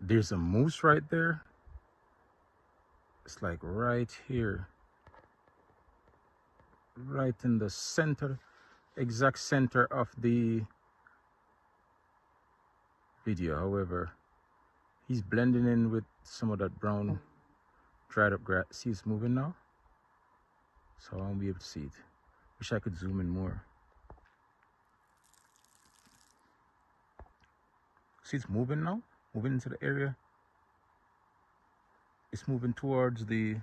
There's a moose right there. It's like right here, right in the center, exact center of the video. However, he's blending in with some of that brown dried up grass. See, it's moving now, so I won't be able to see it. Wish I could zoom in more. See, it's moving now, moving into the area. It's moving towards the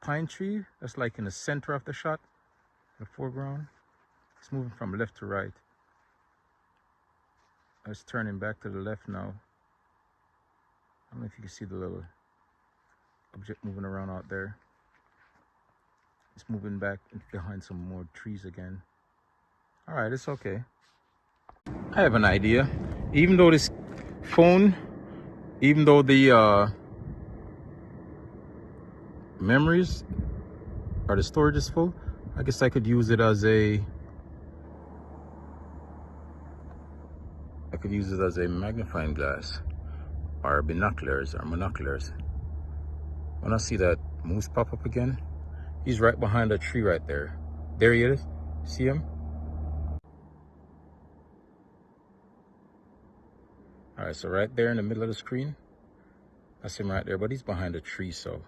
pine tree that's like in the center of the shot, the foreground. It's moving from left to right. It's turning back to the left now. I don't know if you can see the little object moving around out there. It's moving back behind some more trees again. All right, it's okay. I have an idea. Even though this phone, even though the memories or the storage is full, I guess I could use it as a magnifying glass or binoculars or monoculars. When I see that moose pop up again, he's right behind a tree right there. There he is. See him? All right, so right there in the middle of the screen, that's him right there, but he's behind a tree, so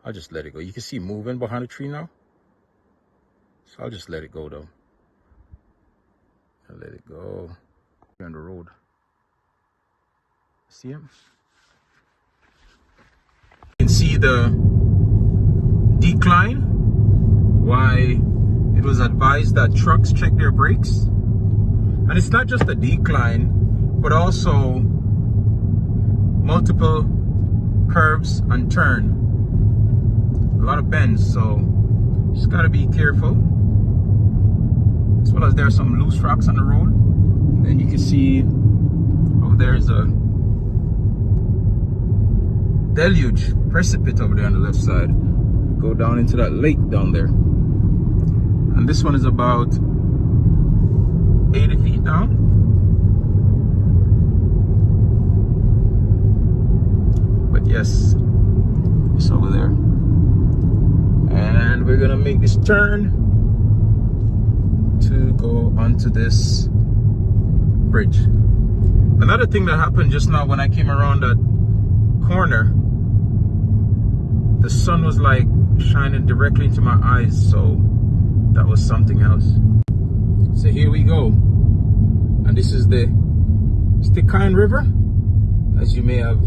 I'll just let it go. You can see moving behind a tree now, so I'll just let it go though. I'll let it go. On the road. See him? You can see the decline, why it was advised that trucks check their brakes. And it's not just a decline, but also multiple curves and turn. A lot of bends, so just gotta be careful. As well as there are some loose rocks on the road. And then you can see over there's a deluge precipice over there on the left side. Go down into that lake down there. And this one is about 80 feet down. But yes, it's over there. And we're gonna make this turn to go onto this bridge. Another thing that happened just now when I came around that corner, the sun was like shining directly into my eyes, so that was something else. So here we go, and this is the Stikine River, as you may have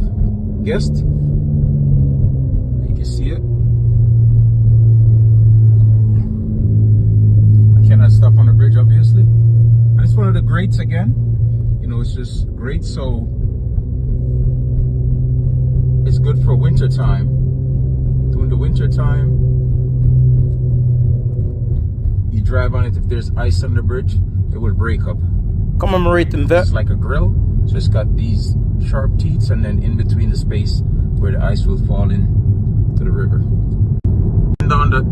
guessed. You can see it. I cannot stop on the bridge, obviously. And it's one of the grates again. You know, it's just great, so it's good for winter time. During the winter time, you drive on it. If there's ice on the bridge, it will break up. Commemorating that, it's like a grill, so it's got these sharp teeth, and then in between the space where the ice will fall in to the river. Down the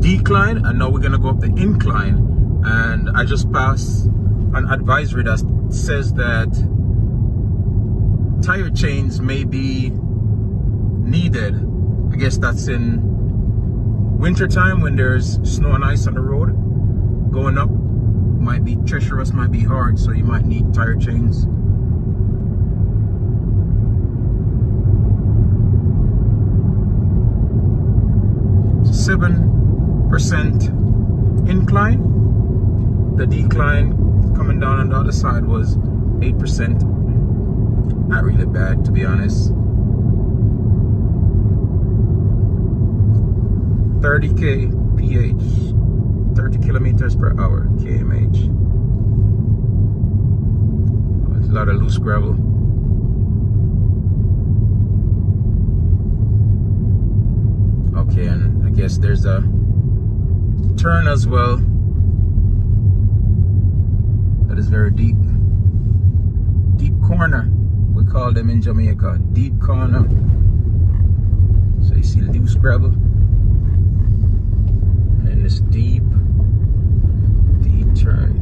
decline, and now we're gonna go up the incline. And I just passed an advisory that says that tire chains may be needed. I guess that's in winter time when there's snow and ice on the road. Going up might be treacherous, might be hard, so you might need tire chains. It's 7% incline. The decline coming down on the other side was 8%. Not really bad, to be honest. 30 kph, 30 kilometers per hour, kmh. There's a lot of loose gravel. Okay, and I guess there's a turn as well. That is very deep. Deep corner, we call them in Jamaica. Deep corner. So you see loose gravel. And then this deep turn.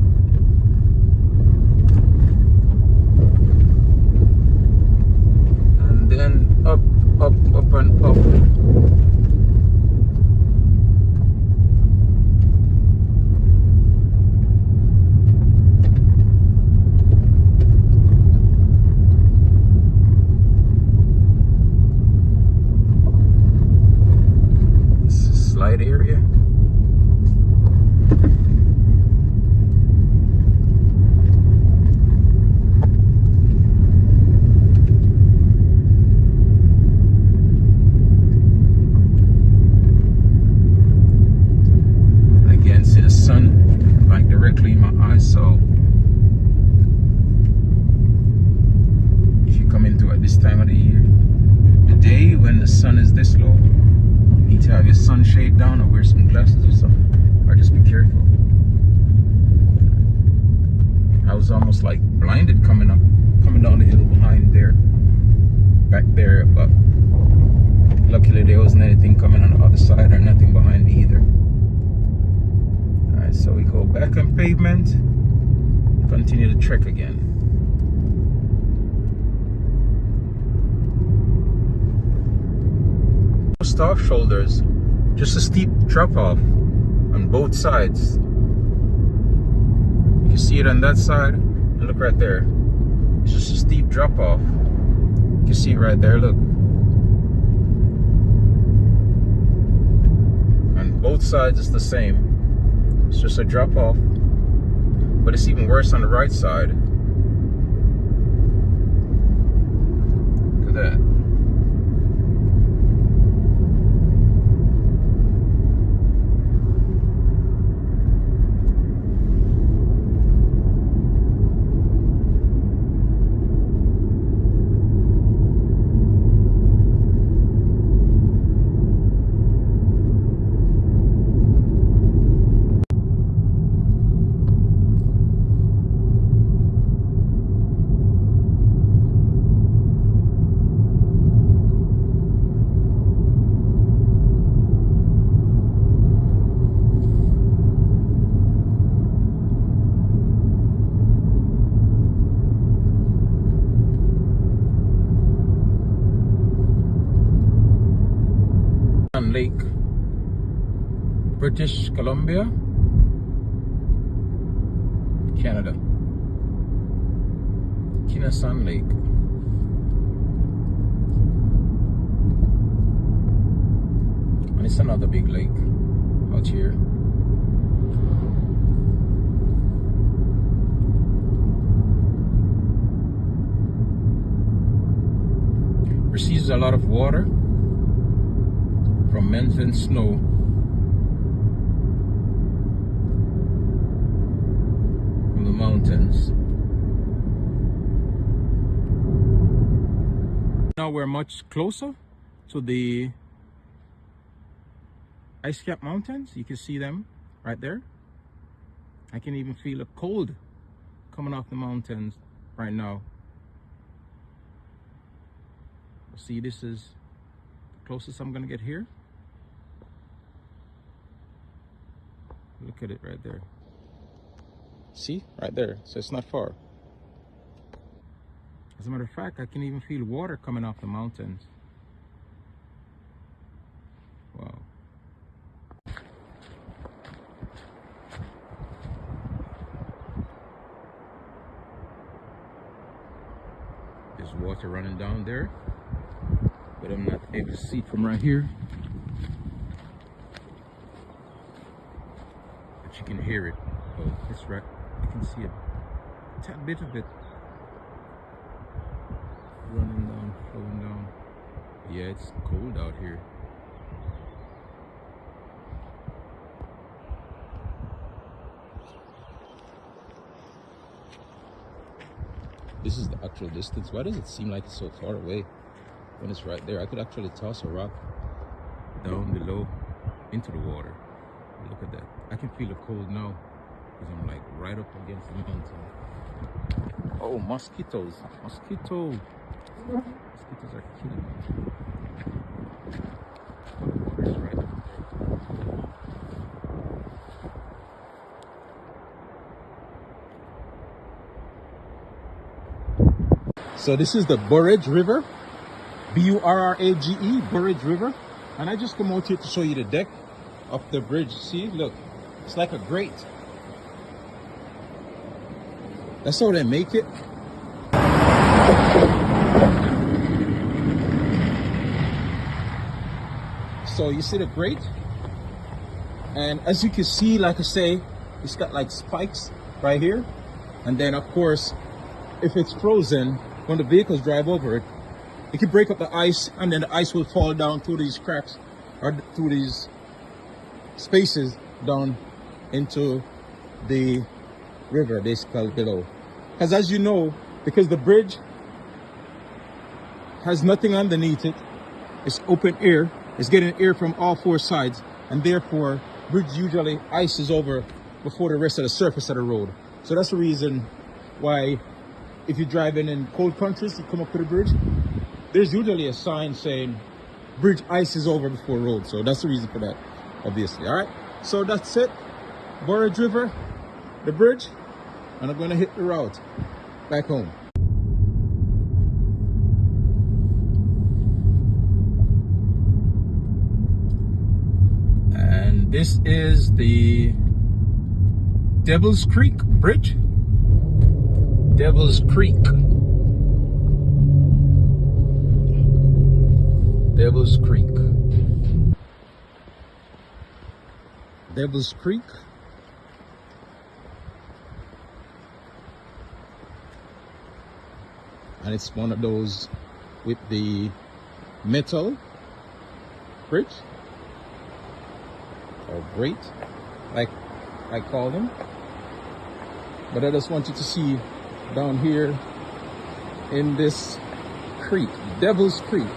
this low, you need to have your sunshade down or wear some glasses or something, or just be careful. I was almost like blinded coming down the hill behind there, back there, but luckily there wasn't anything coming on the other side or nothing behind me either. Alright, so we go back on pavement, continue the trek again. Just off shoulders, just a steep drop off on both sides. You can see it on that side, and look right there. It's just a steep drop off. You can see it right there, look. On both sides it's the same. It's just a drop off. But it's even worse on the right side. Look at that. Lake, British Columbia, Canada. Kinasan Lake. And it's another big lake out here. Receives a lot of water from mountain snow. From the mountains. Now we're much closer to the ice cap mountains. You can see them right there. I can even feel the cold coming off the mountains right now. See, this is the closest I'm gonna get here. Look at it right there. See, right there. So it's not far. As a matter of fact, I can even feel water coming off the mountains. Wow. There's water running down there, but I'm not able to see it from right here. But you can hear it. Oh, it's right. You can see a tad bit of it running down, flowing down. Yeah, it's cold out here. This is the actual distance. Why does it seem like it's so far away when it's right there? I could actually toss a rock down below into the water. Look at that. I can feel the cold now because I'm like right up against the mountain. Oh, mosquitoes. Mosquitoes are killing me. The water is right up there. So this is the Burrage River, B-U-R-R-A-G-E, Burrage River. And I just come out here to show you the deck of the bridge. See, look, it's like a grate. That's how they make it. So you see the grate? And as you can see, like I say, it's got like spikes right here. And then of course, if it's frozen, when the vehicles drive over it, it can break up the ice, and then the ice will fall down through these cracks or through these spaces down into the river basically below. Because as you know, because the bridge has nothing underneath it, it's open air. It's getting air from all four sides, and therefore bridge usually ices over before the rest of the surface of the road. So that's the reason why if you're driving in cold countries, you come up to the bridge, there's usually a sign saying bridge ices over before road. So that's the reason for that, obviously. All right, so that's it. Burridge River, the bridge, and I'm gonna hit the route back home. And this is the Devil's Creek Bridge. Devil's Creek. Devil's Creek. Devil's Creek. And it's one of those with the metal bridge, or grate, like I call them. But I just want you to see down here in this creek, Devil's Creek.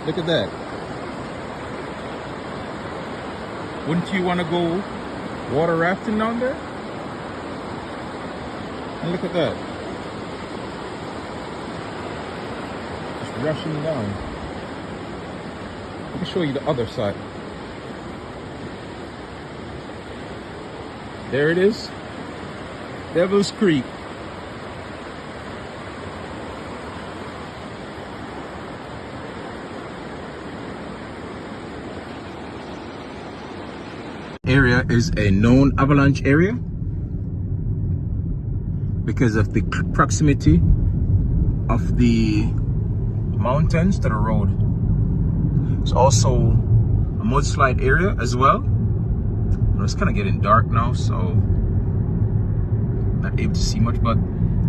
Look at that. Wouldn't you want to go water rafting down there? And look at that. Just rushing down. Let me show you the other side. There it is. Devil's Creek. Area is a known avalanche area because of the proximity of the mountains to the road. It's also a mudslide area as well. It's kind of getting dark now, so not able to see much, but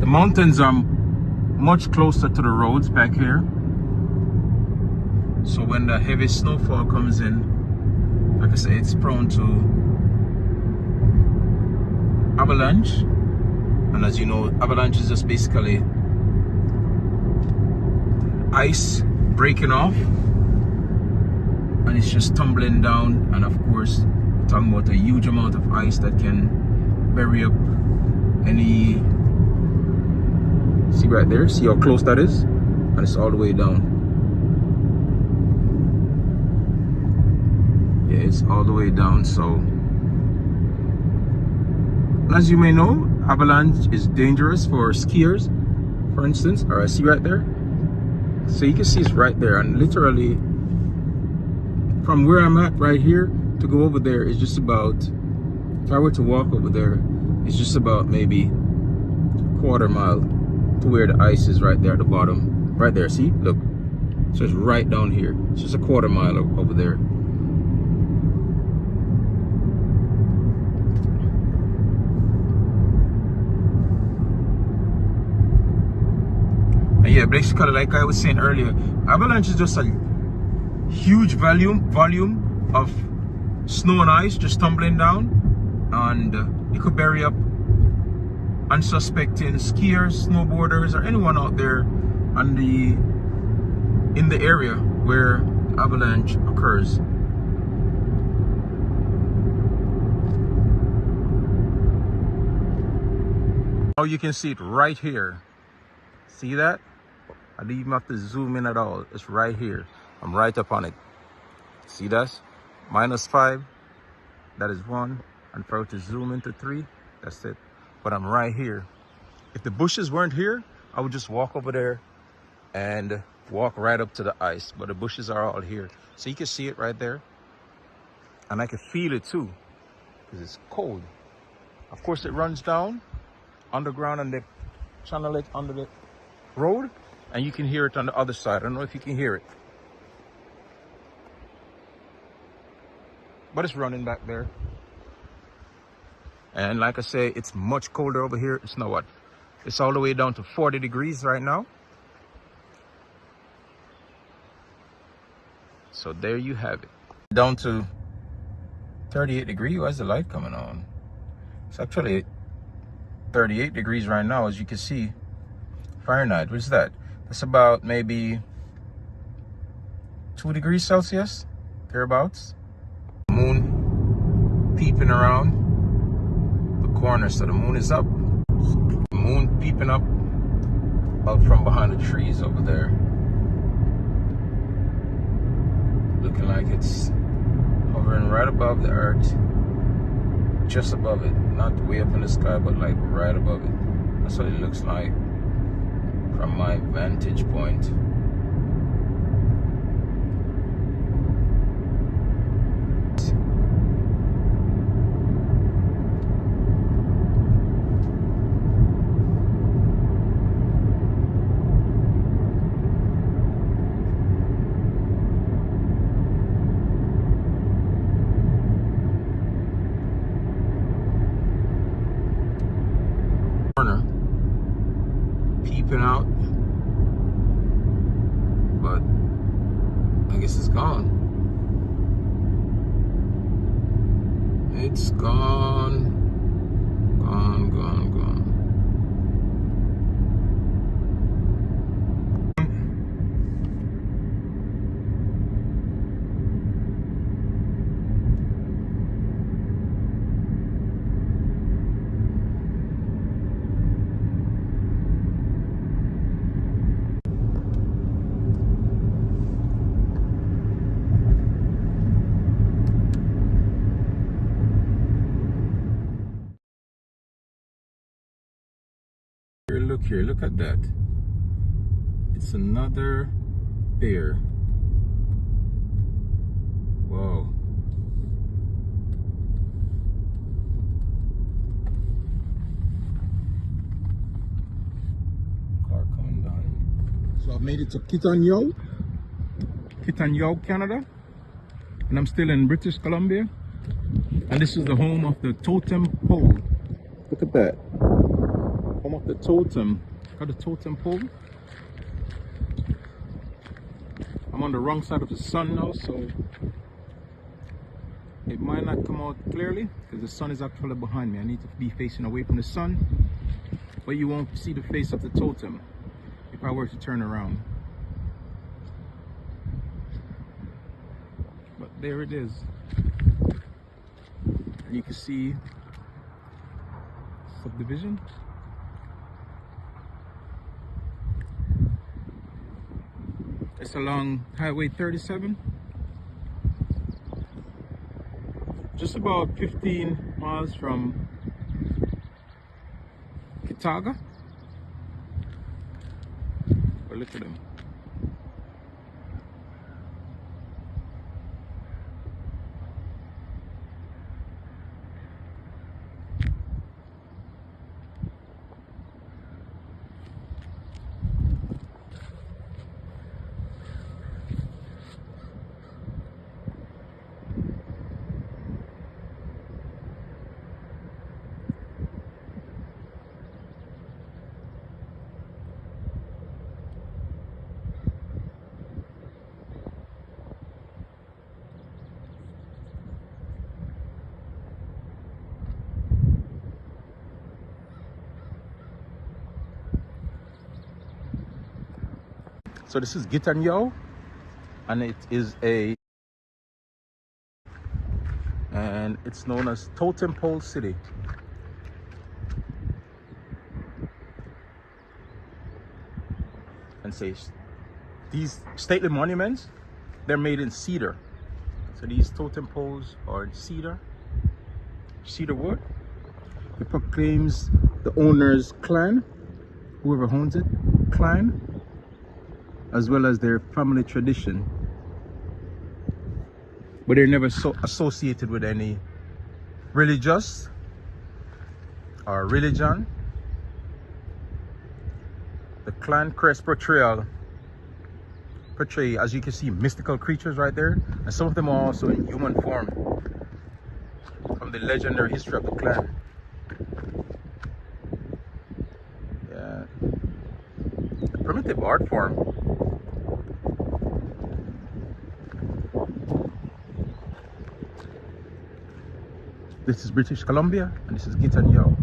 the mountains are much closer to the roads back here. So when the heavy snowfall comes in, like I say, it's prone to avalanche. And as you know, avalanche is just basically ice breaking off, and it's just tumbling down. And of course, we're talking about a huge amount of ice that can bury up any, see right there, see how close that is, and it's all the way down. Yeah, it's all the way down. So as you may know, avalanche is dangerous for skiers, for instance. All right, see right there, so you can see it's right there, and literally from where I'm at right here to go over there is just about, if I were to walk over there, it's just about maybe a quarter mile to where the ice is right there at the bottom. Right there, see? Look. So it's right down here. It's just a quarter mile over there. And yeah, basically, like I was saying earlier, avalanche is just a huge volume of snow and ice just tumbling down, and it could bury up unsuspecting skiers, snowboarders, or anyone out there on in the area where avalanche occurs. Now you can see it right here. See that? I don't even have to zoom in at all. It's right here. I'm right up on it. See that? -5. That is 1. And if I were to zoom into 3, that's it. But I'm right here. If the bushes weren't here, I would just walk over there and walk right up to the ice. But the bushes are all here. So you can see it right there. And I can feel it too, because it's cold. Of course, it runs down underground and they channel it under the road, and you can hear it on the other side. I don't know if you can hear it, but it's running back there. And like I say, it's much colder over here. It's not what? It's all the way down to 40 degrees right now. So there you have it. Down to 38 degrees. Why is the light coming on? It's actually 38 degrees right now, as you can see. Fahrenheit, what is that? That's about maybe 2 degrees Celsius, thereabouts. Moon peeping around the corner, so the moon is up. The moon peeping up out from behind the trees over there. Looking like it's hovering right above the earth. Just above it. Not way up in the sky, but like right above it. That's what it looks like from my vantage point. Corner peeping out, but I guess it's gone. It's gone. Here, look at that. It's another bear. Whoa. Car coming down. So I've made it to Kitanyao, Canada, and I'm still in British Columbia, and this is the home of the totem pole. Look at that. Home of the totem. Got the totem pole. I'm on the wrong side of the sun now, so it might not come out clearly because the sun is actually behind me. I need to be facing away from the sun, but you won't see the face of the totem if I were to turn around. But there it is. And you can see subdivision. It's along Highway 37, just about 15 miles from Kitaga. But look at them. So this is Gitanyao, and it's known as Totem Pole City. And these stately monuments, they're made in cedar. So these totem poles are in cedar wood. It proclaims the owner's clan, whoever owns it, clan, as well as their family tradition, but they're never associated with any religious or religion. The clan crest portray, as you can see, mystical creatures right there, and some of them are also in human form from the legendary history of the clan. Yeah, a primitive art form. This is British Columbia, and this is Gitanyao.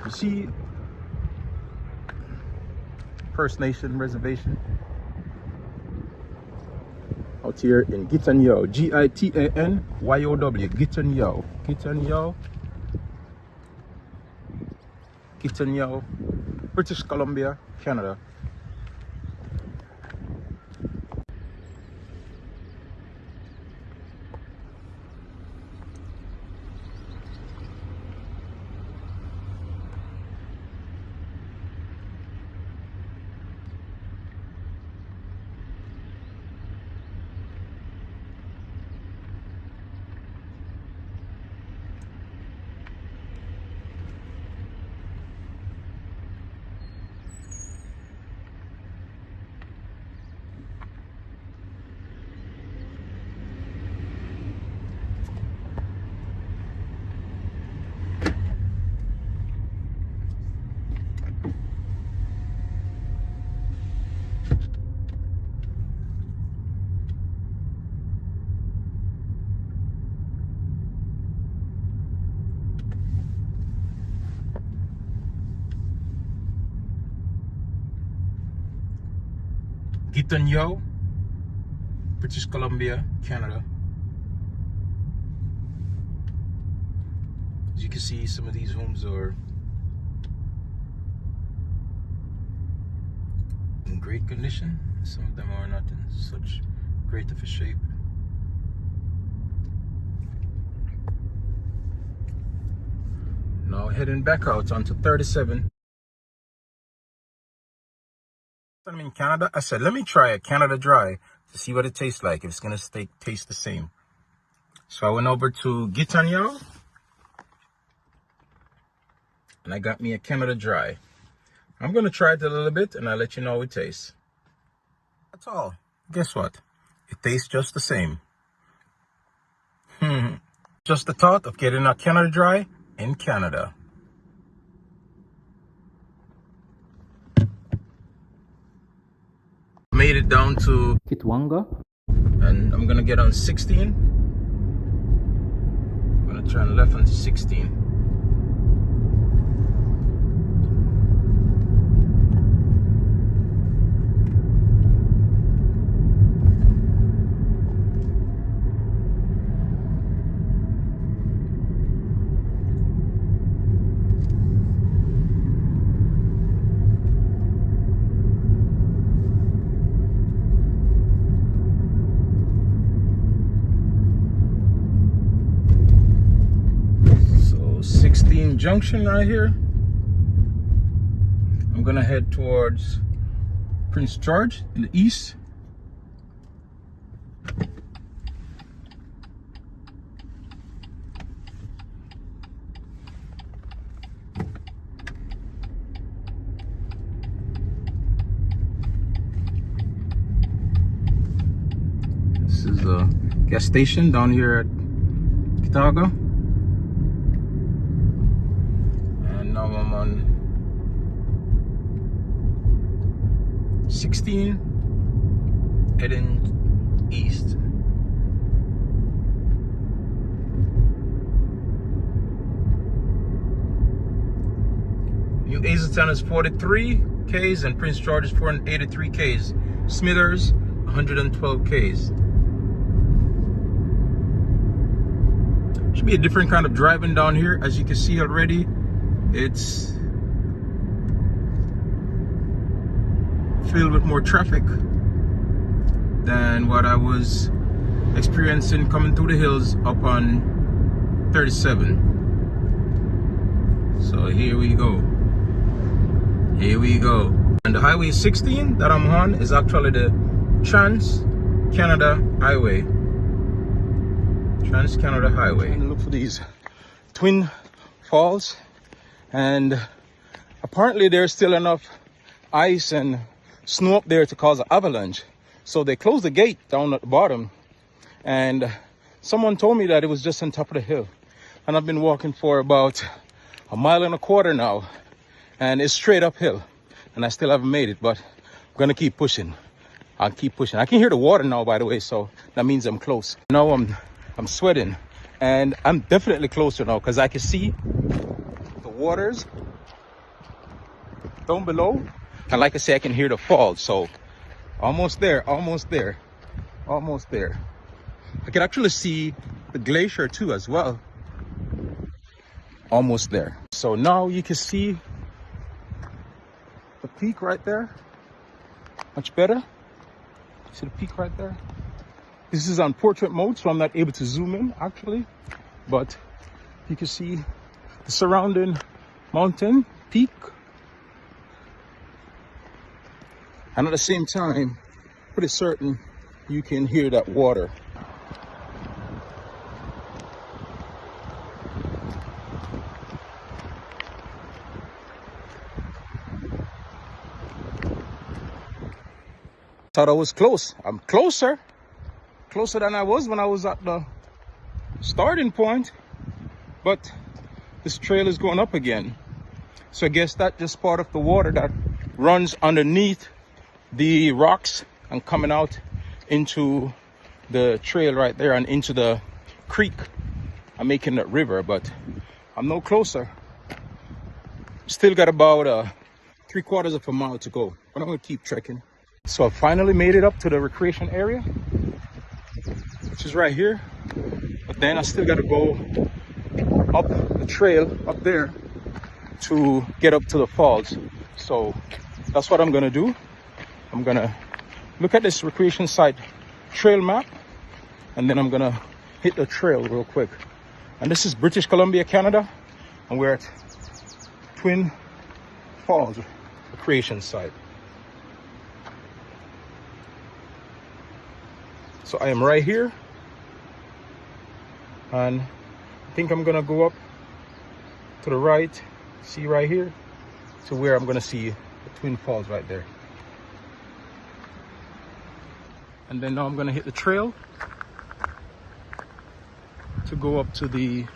You see First Nation reservation. Out here in Gitanyao, Gitanyow, Gitanyao, Gitanyao, British Columbia, Canada. Gitanyao, British Columbia, Canada. As you can see, some of these homes are in great condition. Some of them are not in such great of a shape. Now heading back out onto 37. I'm in Canada. I said, let me try a Canada Dry to see what it tastes like, if it's going to taste the same. So I went over to Gitanyao and I got me a Canada Dry. I'm going to try it a little bit and I'll let you know how it tastes. That's all. Guess what? It tastes just the same. Just the thought of getting a Canada Dry in Canada. Made it down to Kitwanga and I'm gonna get on 16. I'm gonna turn left onto 16. Junction right here. I'm gonna head towards Prince George in the east. This is a gas station down here at Kitawga. Now I'm on 16, heading east. New Hazeltown is 43 Ks and Prince George is 483 Ks. Smithers 112 Ks. Should be a different kind of driving down here, as you can see already. It's filled with more traffic than what I was experiencing coming through the hills up on 37. So here we go. Here we go. And the Highway 16 that I'm on is actually the Trans-Canada Highway. Trans-Canada Highway. And look for these twin falls. And apparently there's still enough ice and snow up there to cause an avalanche. So they closed the gate down at the bottom. And someone told me that it was just on top of the hill. And I've been walking for about 1.25 miles now. And it's straight uphill. And I still haven't made it, but I'm gonna keep pushing. I'll keep pushing. I can hear the water now, by the way, so that means I'm close. Now I'm sweating. And I'm definitely closer now because I can see waters down below, And like I say, I can hear the falls. So almost there, almost there, almost there. I can actually see the glacier too as well. Almost there. So now you can see the peak right there. Much better. See the peak right there? This is on portrait mode, so I'm not able to zoom in actually. But you can see the surrounding mountain peak. And at the same time, pretty certain you can hear that water. Thought I was close. I'm closer than I was when I was at the starting point. But this trail is going up again. So I guess that's just part of the water that runs underneath the rocks and coming out into the trail right there and into the creek and making that river. But I'm no closer. Still got about 3/4 of a mile to go, but I'm gonna keep trekking. So I finally made it up to the recreation area, which is right here. But then I still got to go up the trail up there to get up to the falls. So that's what I'm gonna do. I'm gonna look at this recreation site trail map, and then I'm gonna hit the trail real quick. And this is British Columbia, Canada, and we're at Twin Falls recreation site. So I am right here, and I think I'm gonna go up to the right, see right here, to where I'm gonna see the Twin Falls right there. And then now I'm gonna hit the trail to go up to the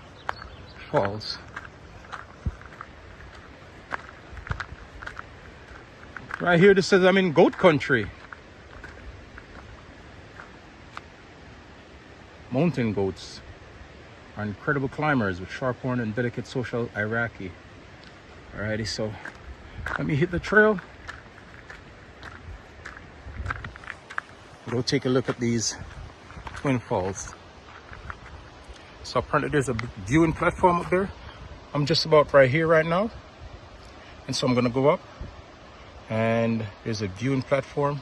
falls. Right here, this says I'm in goat country. Mountain goats are incredible climbers with sharp horn and delicate social hierarchy. Alrighty, so let me hit the trail. Go take a look at these Twin Falls. So apparently there's a viewing platform up there. I'm just about right here right now. And so I'm gonna go up, and there's a viewing platform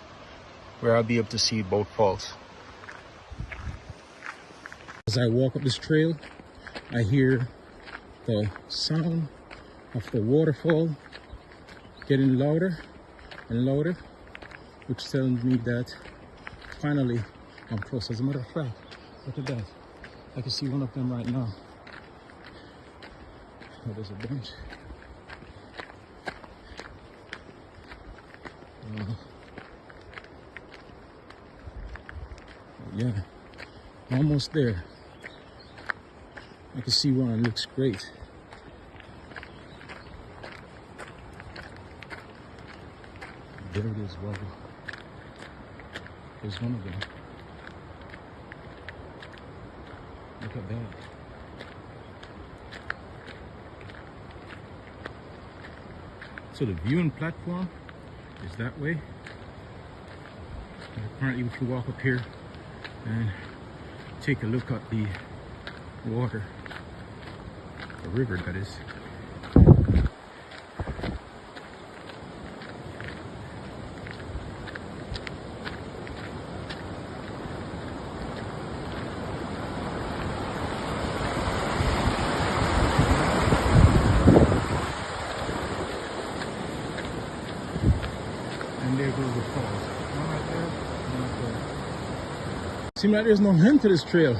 where I'll be able to see both falls. As I walk up this trail, I hear the sound of the waterfall getting louder and louder, which tells me that finally I'm close. As a matter of fact, look at that. I can see one of them right now. Oh, there's a bunch. Yeah, almost there. I can see one, it looks great. There it is, wow. There's one of them. Look at that. So the viewing platform is that way. And apparently we can walk up here and take a look at the water. The river, that is. And there goes the falls. One right there, one right there. Seems like there's no end to this trail.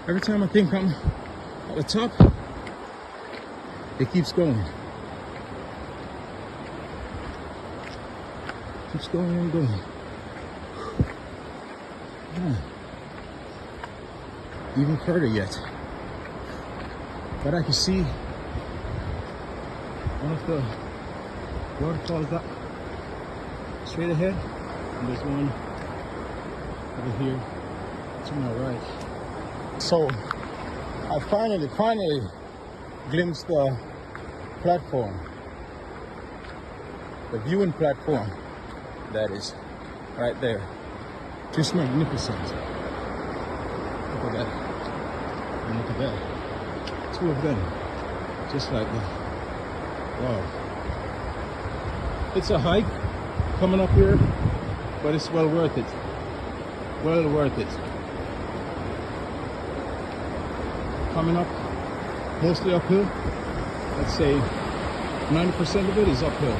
Every time I think I'm at the top, it keeps going. Keeps going and going. Yeah. Even further yet. But I can see one of the waterfalls up straight ahead, and there's one over here to my right. So I finally glimpsed the platform. The viewing platform, that is, right there. Just magnificent. Look at that. And look at that. Two of them. Just like that. Wow. It's a hike coming up here, but it's well worth it. Well worth it. Coming up, mostly uphill. Let's say 90% of it is uphill.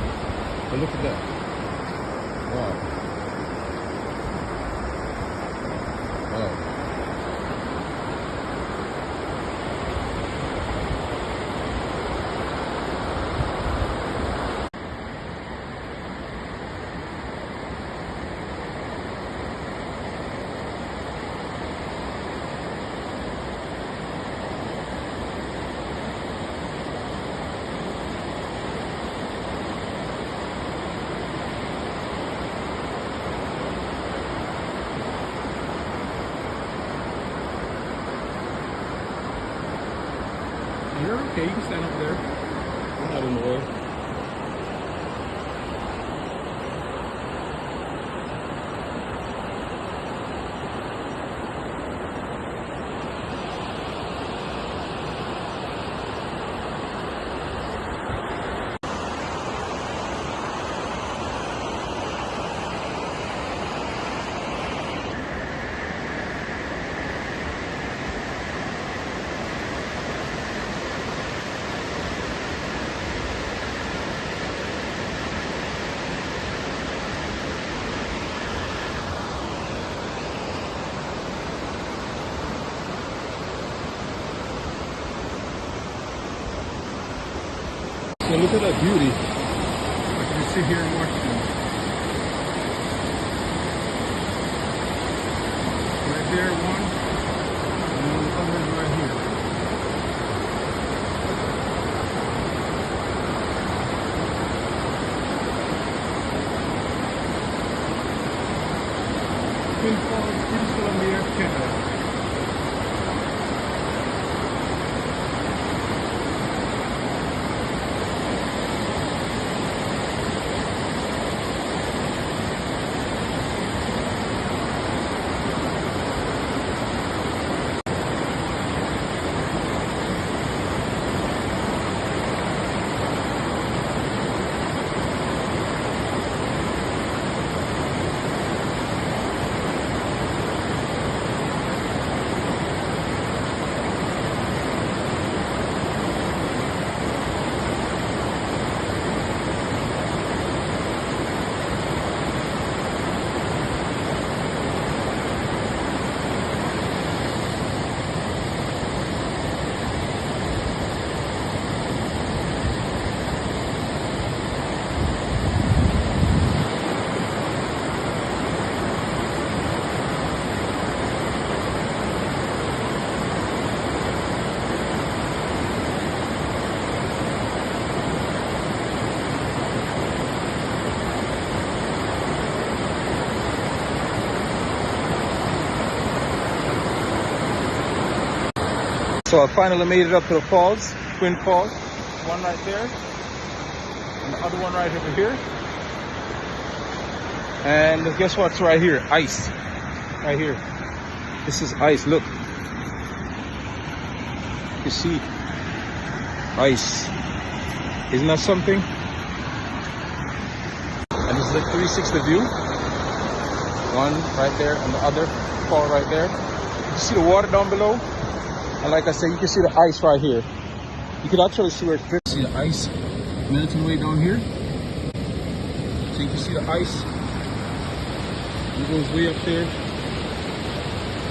But look at that. Wow. Wow. You're okay, you can stand up there. You're not in the way. So look at that beauty. I can sit here and watch them. Right there, one, and then the other is right here. Twin Falls, British Columbia, Canada. So I finally made it up to the falls, Twin Falls. One right there, and the other one right over here. And guess what's right here? Ice. Right here. This is ice, look. You see? Ice. Isn't that something? And this is the 360 view. One right there and the other fall right there. You see the water down below? And like I said, you can see the ice right here. You can actually see where it's drifting. See the ice melting way down here. So you can see the ice. It goes way up there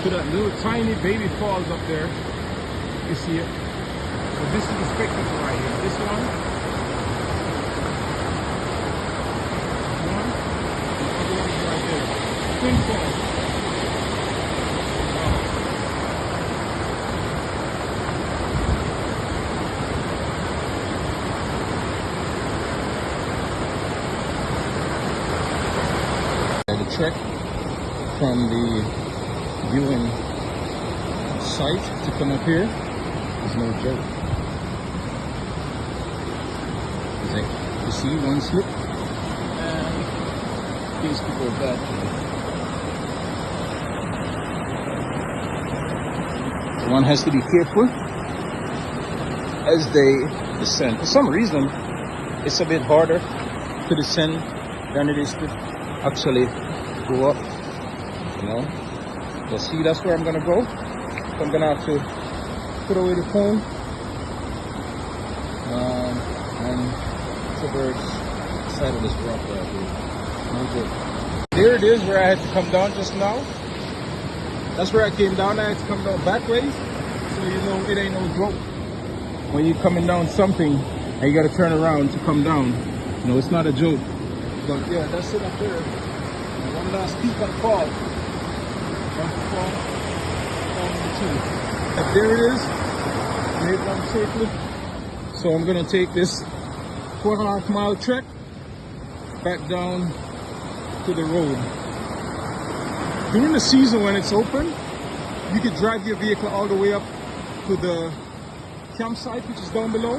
to that little tiny baby falls up there. You see it. So this is the spectacle right here. This one. And the other one is right there. Twin Falls. The trek from the viewing site to come up here is no joke. You see one slip These people are bad. One has to be careful as they descend. For some reason, it's a bit harder to descend than it is to actually go up. You know, so see, that's where I'm gonna go. So I'm gonna have to put away the phone and traverse the side of this rock right here. Okay. There it is, where I had to come down just now. That's where I came down. I had to come down back ways, so you know it ain't no joke. When you're coming down something and you gotta turn around to come down, you know, it's not a joke. But yeah, that's it up there. And one last peek at the fall. And there it is. Made it down safely. So I'm gonna take this 4.5 mile trek back down to the road. During the season when it's open, you can drive your vehicle all the way up to the campsite, which is down below,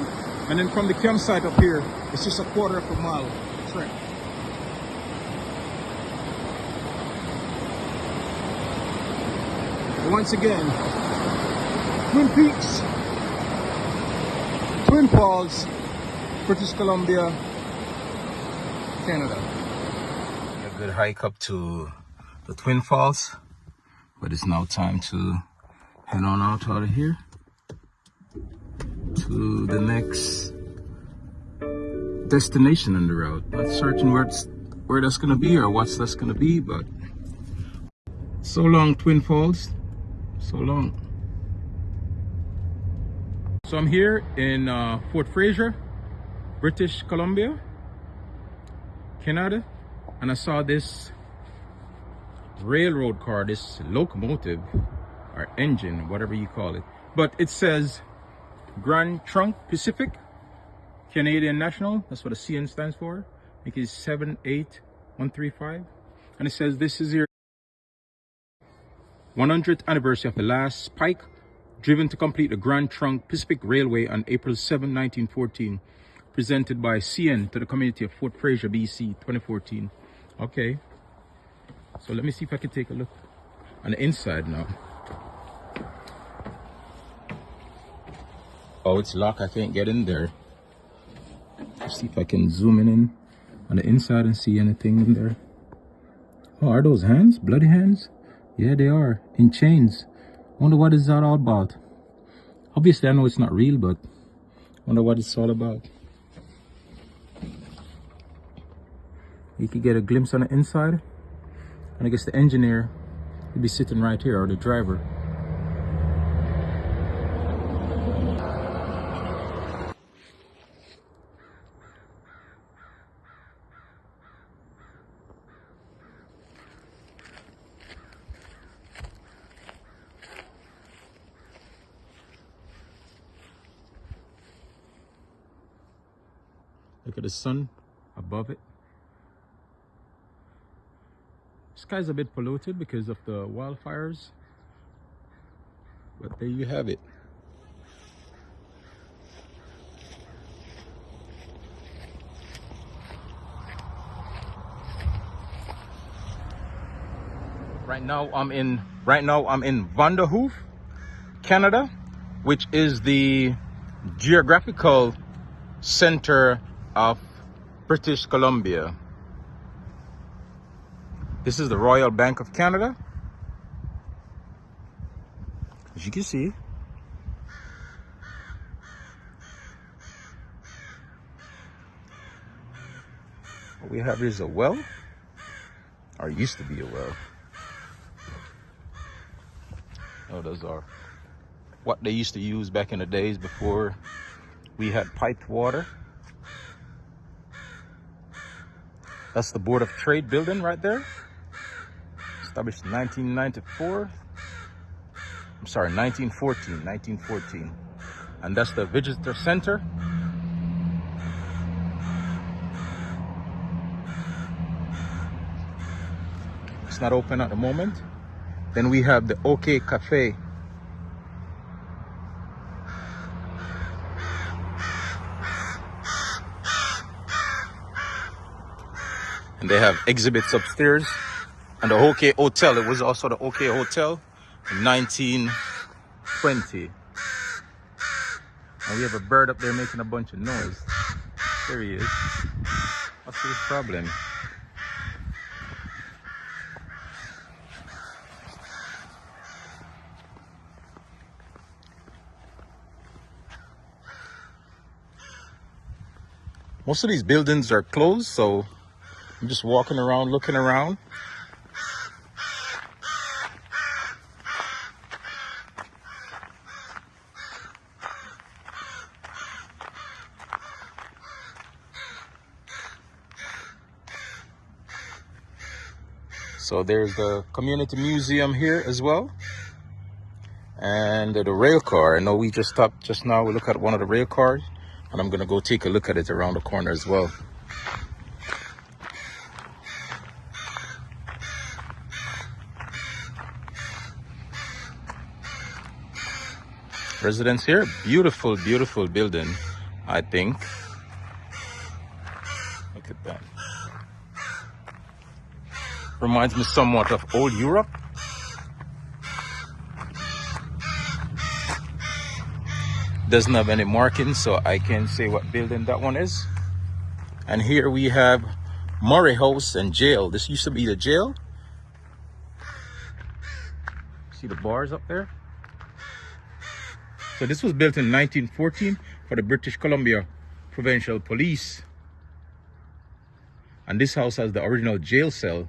and then from the campsite up here, it's just a 1/4 mile trek. Once again, Twin Peaks, Twin Falls, British Columbia, Canada. A good hike up to the Twin Falls, but it's now time to head on out of here to the next destination on the route. Not certain where that's gonna be or what's that's gonna be, but so long, Twin Falls, so long. So I'm here in Fort Fraser, British Columbia, Canada, and I saw this railroad car, this locomotive or engine, whatever you call it, but it says Grand Trunk Pacific Canadian National. That's what the CN stands for. I think it's 78135, and it says this is your 100th anniversary of the last pike driven to complete the Grand Trunk Pacific Railway on April 7, 1914, presented by CN to the community of Fort Fraser, BC, 2014. Okay, so let me see if I can take a look on the inside now. Oh, it's locked. I can't get in there. Let's see if I can zoom in on the inside and see anything in there. Oh, are those hands? Bloody hands? Yeah, they are. In chains. Wonder what is that all about. Obviously, I know it's not real, but wonder what it's all about. You could get a glimpse on the inside. And I guess the engineer would be sitting right here, or the driver. Look at the sun above it. The sky's a bit polluted because of the wildfires, but there you have it. Right now I'm in Vanderhoof, Canada, which is the geographical center of British Columbia. This is the Royal Bank of Canada, as you can see. What we have here is a well, or used to be a well. Oh, those are what they used to use back in the days before we had piped water. That's the Board of Trade building right there. Established in 1914. And that's the visitor center. It's not open at the moment. Then we have the OK Cafe. And they have exhibits upstairs. And the OK Hotel, it was also the OK Hotel in 1920. And we have a bird up there making a bunch of noise. There he is. What's his problem? Most of these buildings are closed, so I'm just walking around, looking around. So there's the community museum here as well. And the rail car. I know we just stopped just now. We look at one of the rail cars, and I'm gonna go take a look at it around the corner as well. Residence here, beautiful, beautiful building, I think. Look at that. Reminds me somewhat of old Europe. Doesn't have any markings, so I can't say what building that one is. And here we have Murray House and jail. This used to be the jail. See the bars up there? So this was built in 1914 for the British Columbia Provincial Police. And this house has the original jail cell,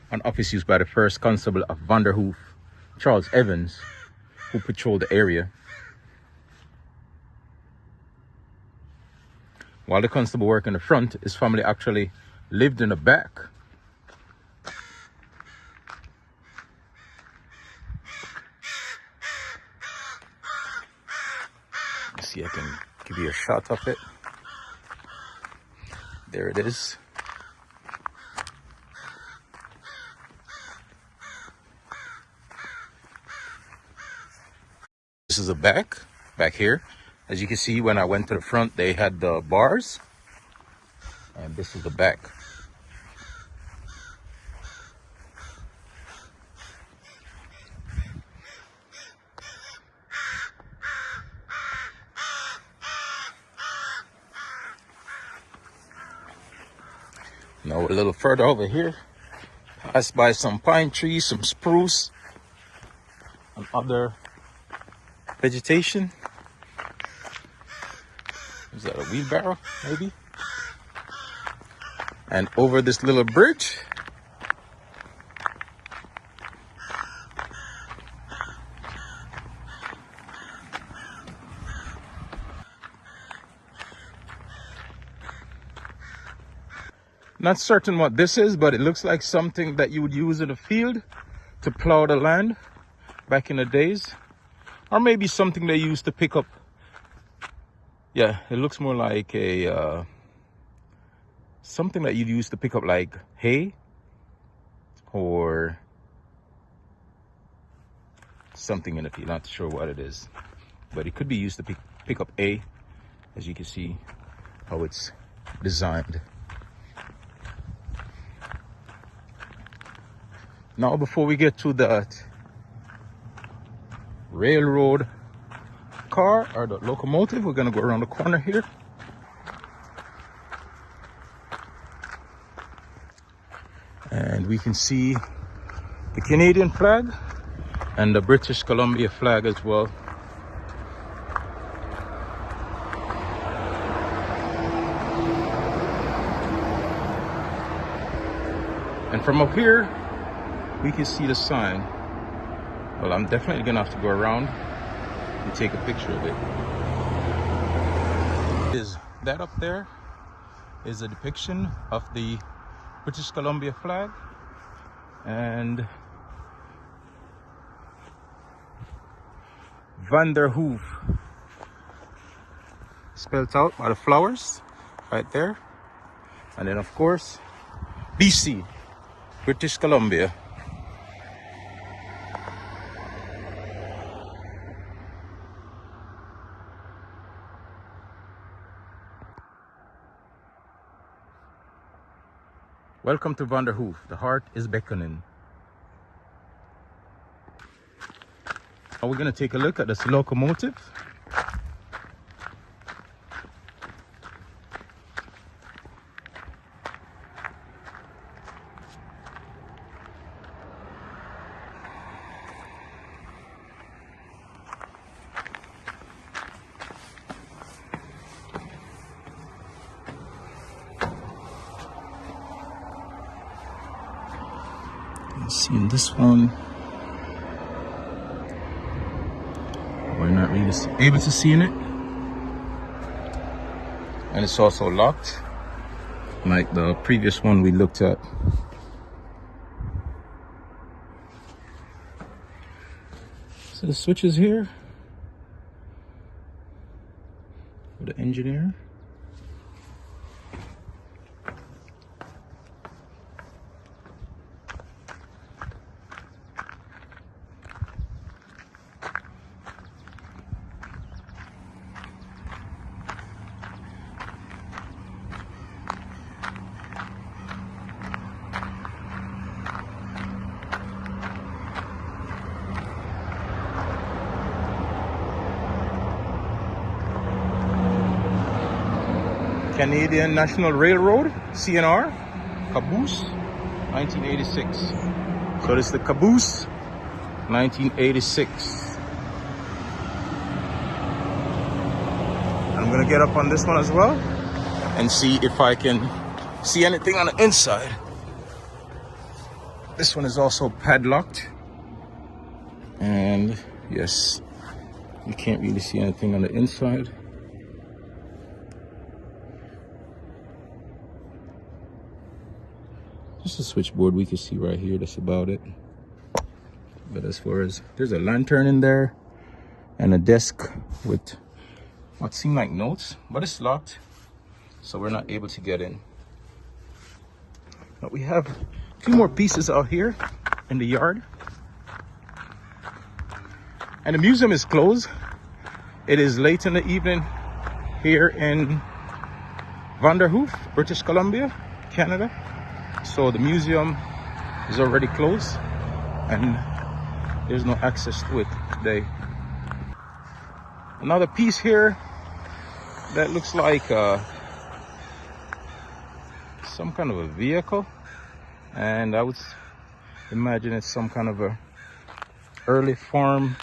an office used by the first constable of Vanderhoof, Charles Evans, who patrolled the area. While the constable worked in the front, his family actually lived in the back. Let's see, I can give you a shot of it. There it is. This is the back here. As you can see, when I went to the front, they had the bars. And this is the back. Now a little further over here, passed by some pine trees, some spruce, and other vegetation. Is that a wheelbarrow, maybe? And over this little bridge, not certain what this is, but it looks like something that you would use in a field to plow the land back in the days. Or maybe something they used to pick up. Yeah, it looks more like a something that you'd use to pick up like hay or something in the field. Not sure what it is, but it could be used to pick up hay, as you can see how it's designed. Now, before we get to that railroad car or the locomotive, we're gonna go around the corner here. And we can see the Canadian flag and the British Columbia flag as well. And from up here, we can see the sign. Well, I'm definitely gonna have to go around and take a picture of it. Is that up there is a depiction of the British Columbia flag and Vanderhoof spelled out by the flowers right there. And then of course BC, British Columbia. Welcome to Vanderhoof. The heart is beckoning. Now we're going to take a look at this locomotive. Seeing this one, we're not really able to see in it, and it's also locked like the previous one we looked at. So the switch is here for the engineer. Canadian National Railroad, CNR, caboose, 1986. So this is the caboose, 1986. I'm gonna get up on this one as well and see if I can see anything on the inside. This one is also padlocked, and yes, you can't really see anything on the inside. Just a switchboard we can see right here, that's about it. But as far as, there's a lantern in there and a desk with what seem like notes, but it's locked, so we're not able to get in. But we have a few more pieces out here in the yard. And the museum is closed. It is late in the evening here in Vanderhoof, British Columbia, Canada. So the museum is already closed and there's no access to it today. Another piece here that looks like some kind of a vehicle, and I would imagine it's some kind of a early farm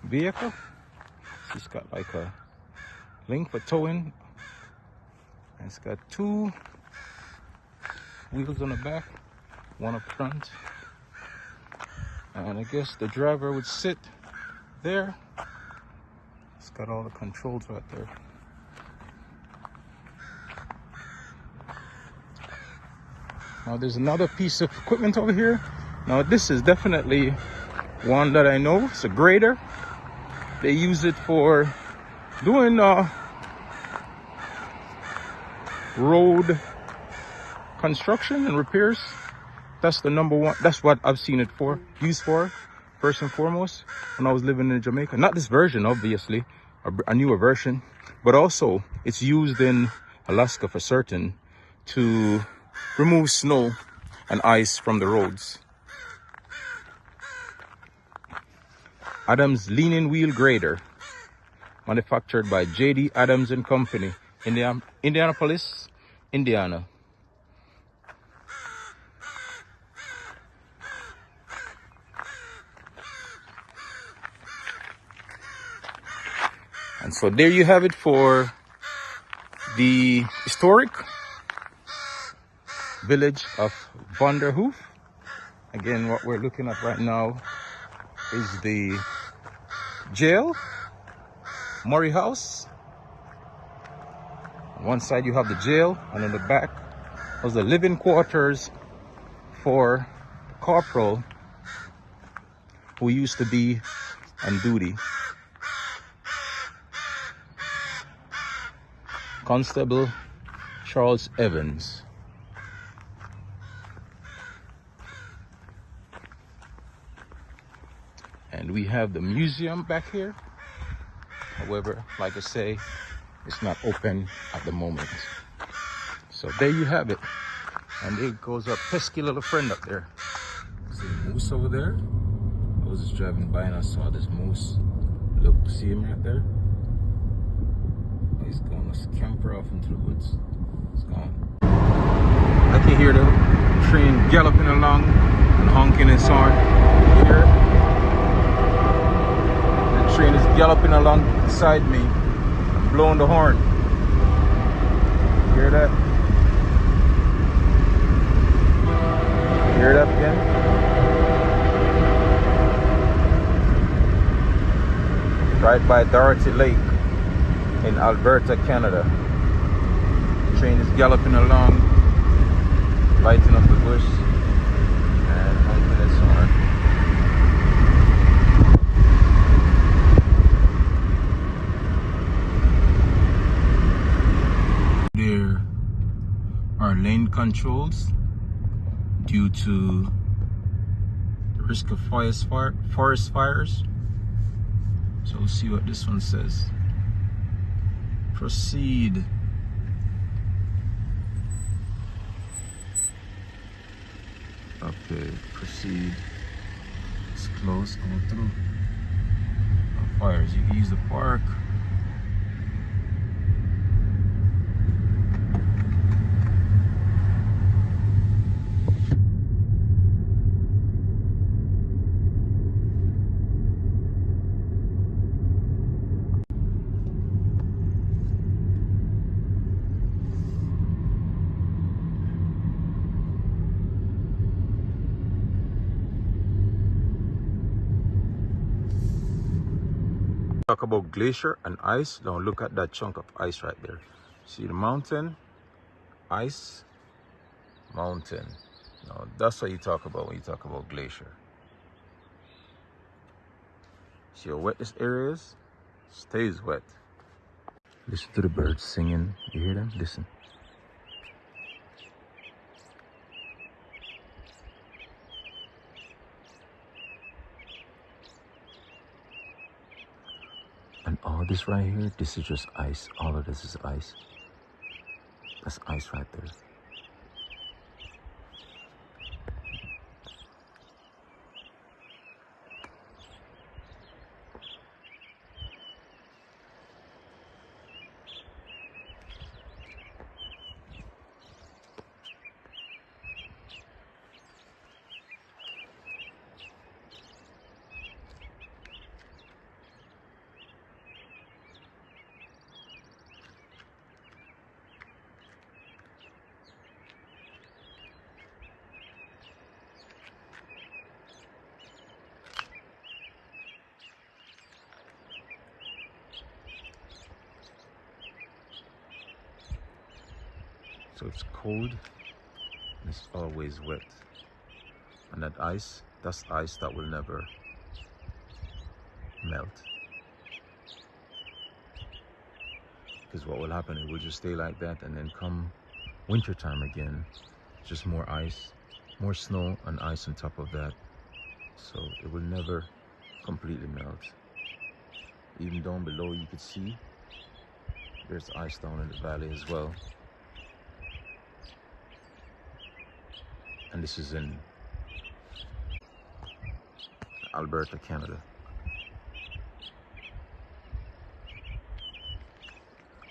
vehicle. It's got like a link for towing, and it's got two wheels on the back, one up front, and I guess the driver would sit there. It's got all the controls right there. Now there's another piece of equipment over here. Now this is definitely one that I know. It's a grader. They use it for doing road construction and repairs. That's the number one. That's what I've seen it for, used for, first and foremost, when I was living in Jamaica. Not this version, obviously, a newer version, but also it's used in Alaska for certain to remove snow and ice from the roads. Adams Leaning Wheel Grader, manufactured by J.D. Adams and Company, Indianapolis, Indiana. And so there you have it for the historic village of Vanderhoof. Again, what we're looking at right now is the jail, Murray House. On one side you have the jail, and on the back was the living quarters for the corporal who used to be on duty. Constable Charles Evans. And we have the museum back here. However, like I say, it's not open at the moment. So there you have it. And there goes our pesky little friend up there. See the moose over there? I was just driving by and I saw this moose. Look, see him right there? He's going to scamper off into the woods. It's gone. I can hear the train galloping along and honking its horn. You hear it? The train is galloping along beside me and blowing the horn. You hear that? Hear that again? Right by Dorothy Lake in Alberta, Canada. The train is galloping along, lighting up the bush and honking its horn. There are lane controls due to the risk of forest fires. So we'll see what this one says. Proceed. Okay, proceed. It's close, going through. No fires, you can use the park. Talk about glacier and ice. Now look at that chunk of ice right there. See the mountain, ice, mountain. Now that's what you talk about when you talk about glacier. See how wet this area is? Stays wet. Listen to the birds singing. You hear them? Listen. And all this right here, this is just ice. All of this is ice. That's ice right there. So it's cold and it's always wet. And that ice, that's ice that will never melt. Because what will happen, it will just stay like that, and then come winter time again, just more ice, more snow and ice on top of that. So it will never completely melt. Even down below you could see there's ice down in the valley as well. And this is in Alberta, Canada.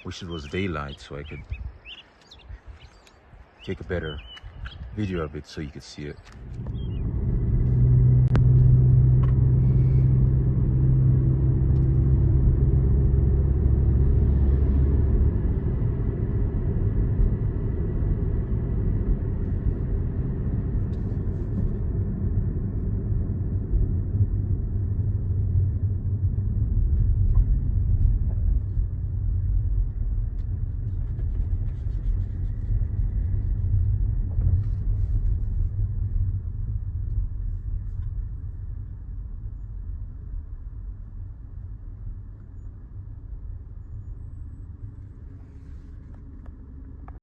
Wish it was daylight so I could take a better video of it so you could see it.